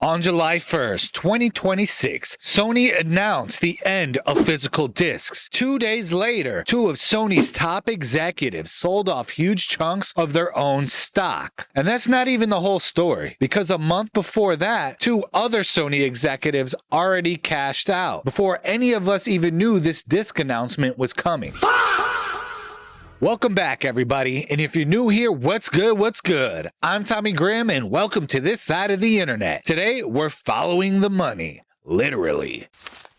On July 1st, 2026, Sony announced the end of physical discs. 2 days later, two of Sony's top executives sold off huge chunks of their own stock. And that's not even the whole story, because a month before that, two other Sony executives already cashed out, before any of us even knew this disc announcement was coming. Welcome back, everybody, and if you're new here, what's good, what's good? I'm Tommy Grimm, and welcome to this side of the internet. Today, we're following the money, literally.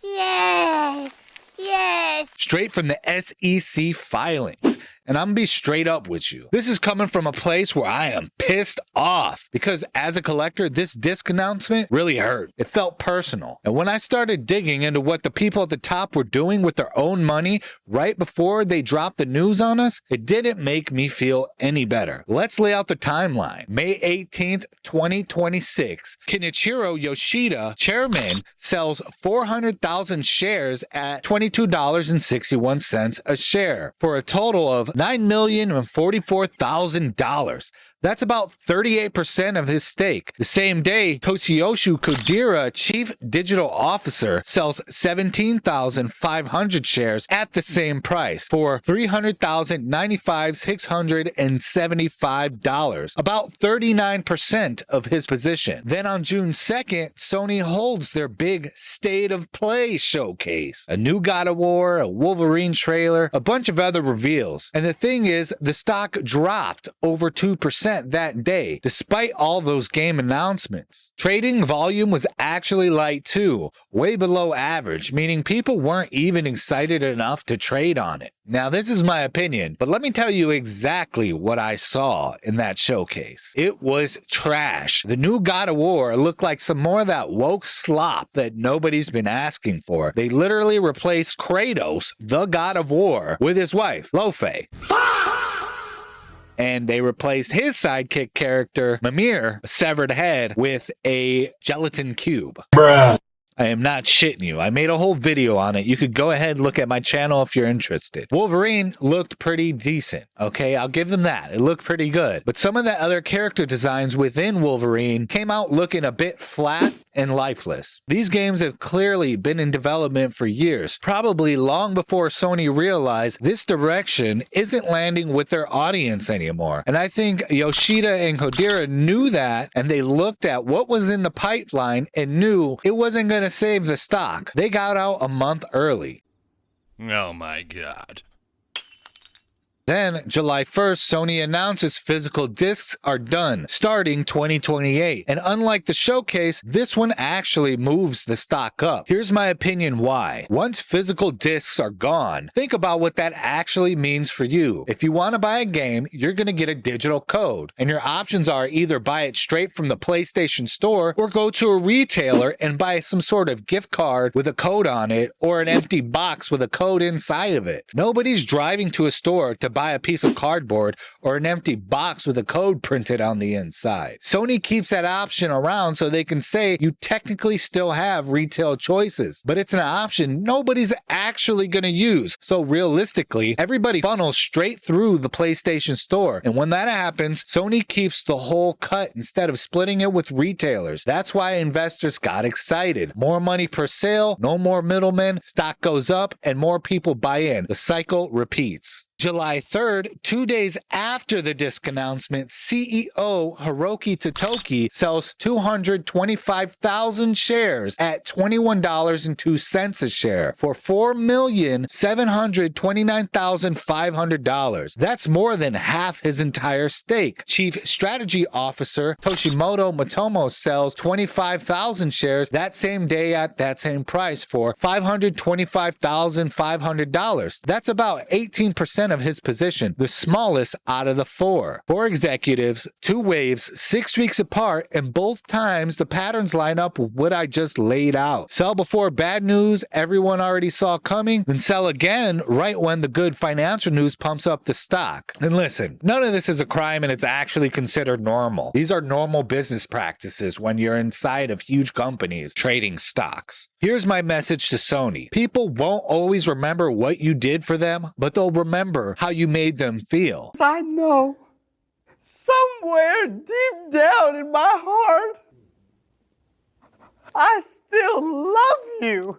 Yay! Yes! Straight from the SEC filings. And I'm gonna be straight up with you. This is coming from a place where I am pissed off because as a collector, this disc announcement really hurt. It felt personal. And when I started digging into what the people at the top were doing with their own money right before they dropped the news on us, it didn't make me feel any better. Let's lay out the timeline. May 18th, 2026. Kenichiro Yoshida, chairman, sells 400,000 shares at $22.61 a share for a total of $9,044,000. That's about 38% of his stake. The same day, Toshioshi Kodera, chief digital officer, sells 17,500 shares at the same price for $300,675, about 39% of his position. Then on June 2nd, Sony holds their big State of Play showcase. A new God of War, a Wolverine trailer, a bunch of other reveals. And the thing is, the stock dropped over 2% that day, despite all those game announcements. Trading volume was actually light too, way below average, meaning people weren't even excited enough to trade on it. Now, this is my opinion, but let me tell you exactly what I saw in that showcase. It was trash. The new God of War looked like some more of that woke slop that nobody's been asking for. They literally replaced Kratos, the God of War, with his wife, Lofe. And they replaced his sidekick character, Mimir, a severed head, with a gelatin cube. Bruh. I am not shitting you. I made a whole video on it. You could go ahead and look at my channel if you're interested. Wolverine looked pretty decent, okay? I'll give them that. It looked pretty good. But some of the other character designs within Wolverine came out looking a bit flat and lifeless. These games have clearly been in development for years, probably long before Sony realized this direction isn't landing with their audience anymore. And I think Yoshida and Kodera knew that, and they looked at what was in the pipeline and knew it wasn't going to save the stock. They got out a month early. Oh my god. Then, July 1st, Sony announces physical discs are done, starting 2028. And unlike the showcase, this one actually moves the stock up. Here's my opinion why. Once physical discs are gone, think about what that actually means for you. If you want to buy a game, you're going to get a digital code. And your options are either buy it straight from the PlayStation Store or go to a retailer and buy some sort of gift card with a code on it or an empty box with a code inside of it. Nobody's driving to a store to buy a piece of cardboard or an empty box with a code printed on the inside. Sony keeps that option around so they can say you technically still have retail choices, but it's an option nobody's actually going to use. So realistically, everybody funnels straight through the PlayStation Store. And when that happens, Sony keeps the whole cut instead of splitting it with retailers. That's why investors got excited. More money per sale, no more middlemen, stock goes up, and more people buy in. The cycle repeats. July 3rd, 2 days after the disc announcement, CEO Hiroki Totoki sells 225,000 shares at $21.02 a share for $4,729,500. That's more than half his entire stake. Chief Strategy Officer Toshimoto Mitomo sells 25,000 shares that same day at that same price for $525,500. That's about 18% of his position, the smallest out of the four. Four executives, 2 waves, 6 weeks apart, and both times the patterns line up with what I just laid out. Sell before bad news everyone already saw coming, then sell again right when the good financial news pumps up the stock. And listen, none of this is a crime and it's actually considered normal. These are normal business practices when you're inside of huge companies trading stocks. Here's my message to Sony. People won't always remember what you did for them, but they'll remember how you made them feel. I know, somewhere deep down in my heart, I still love you.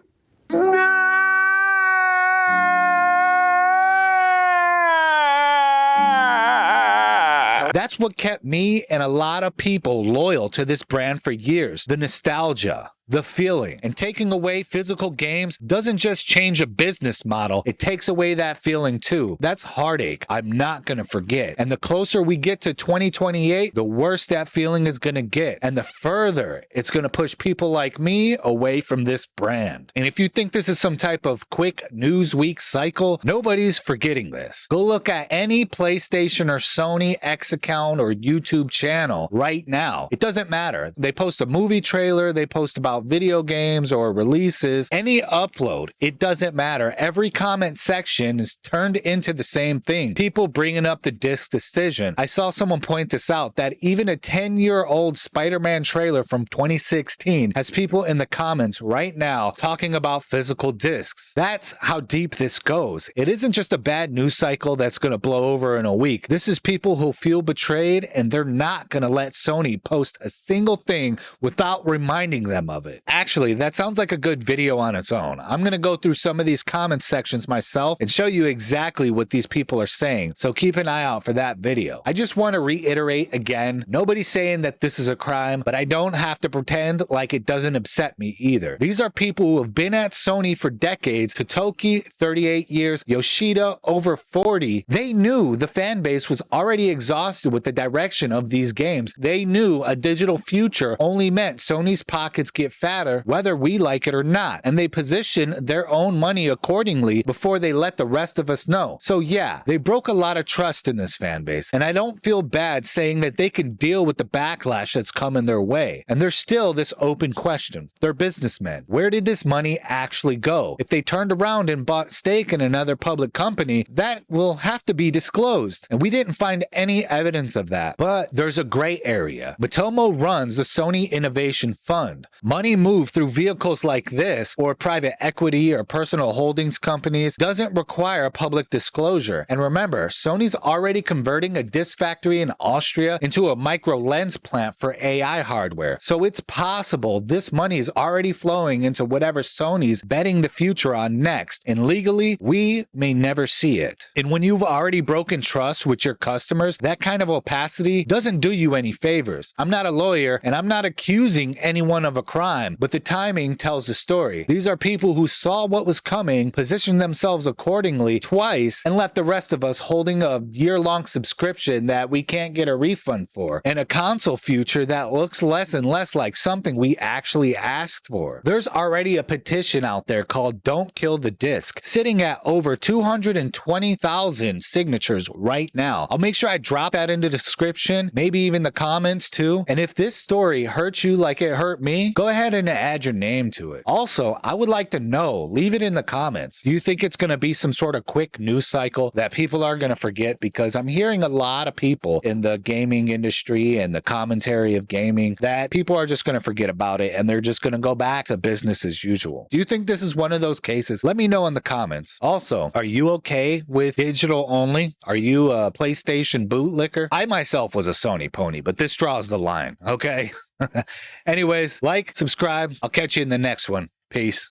That's what kept me and a lot of people loyal to this brand for years. The nostalgia, the feeling. And taking away physical games doesn't just change a business model, it takes away that feeling too. That's heartache I'm not gonna forget. And the closer we get to 2028, the worse that feeling is gonna get. And the further it's gonna push people like me away from this brand. And if you think this is some type of quick Newsweek cycle, nobody's forgetting this. Go look at any PlayStation or Sony X account or YouTube channel right now. It doesn't matter. They post a movie trailer, they post about video games or releases, any upload, it doesn't matter. Every comment section is turned into the same thing. People bringing up the disc decision. I saw someone point this out, that even a 10-year-old Spider-Man trailer from 2016 has people in the comments right now talking about physical discs. That's how deep this goes. It isn't just a bad news cycle that's going to blow over in a week. This is people who feel betrayed, and they're not going to let Sony post a single thing without reminding them of it. Actually, that sounds like a good video on its own. I'm going to go through some of these comment sections myself and show you exactly what these people are saying, so keep an eye out for that video. I just want to reiterate again, nobody's saying that this is a crime, but I don't have to pretend like it doesn't upset me either. These are people who have been at Sony for decades. Totoki, 38 years, Yoshida, over 40. They knew the fan base was already exhausted with the direction of these games. They knew a digital future only meant Sony's pockets get fatter whether we like it or not, and they position their own money accordingly before they let the rest of us know. So yeah, they broke a lot of trust in this fan base, and I don't feel bad saying that they can deal with the backlash that's coming their way. And there's still this open question. They're businessmen. Where did this money actually go? If they turned around and bought stake in another public company, that will have to be disclosed, and we didn't find any evidence of that. But there's a gray area. Mitomo runs the Sony Innovation Fund. Money moved through vehicles like this, or private equity or personal holdings companies, doesn't require public disclosure. And remember, Sony's already converting a disc factory in Austria into a micro lens plant for AI hardware. So it's possible this money is already flowing into whatever Sony's betting the future on next. And legally, we may never see it. And when you've already broken trust with your customers, that kind of opacity doesn't do you any favors. I'm not a lawyer, and I'm not accusing anyone of a crime, but the timing tells the story. These are people who saw what was coming, positioned themselves accordingly twice, and left the rest of us holding a year-long subscription that we can't get a refund for, and a console future that looks less and less like something we actually asked for. There's already a petition out there called Don't Kill the Disc, sitting at over 220,000 signatures right now. I'll make sure I drop that in the description, maybe even the comments too. And if this story hurts you like it hurt me, go ahead and add your name to it. Also, I would like to know, leave it in the comments. Do you think it's going to be some sort of quick news cycle that people are going to forget? Because I'm hearing a lot of people in the gaming industry and the commentary of gaming that people are just going to forget about it, and they're just going to go back to business as usual. Do you think this is one of those cases? Let me know in the comments. Also, are you okay with digital only? Are you a PlayStation bootlicker? I myself was a Sony pony, but this draws the line, okay? Anyways, like, subscribe. I'll catch you in the next one. Peace.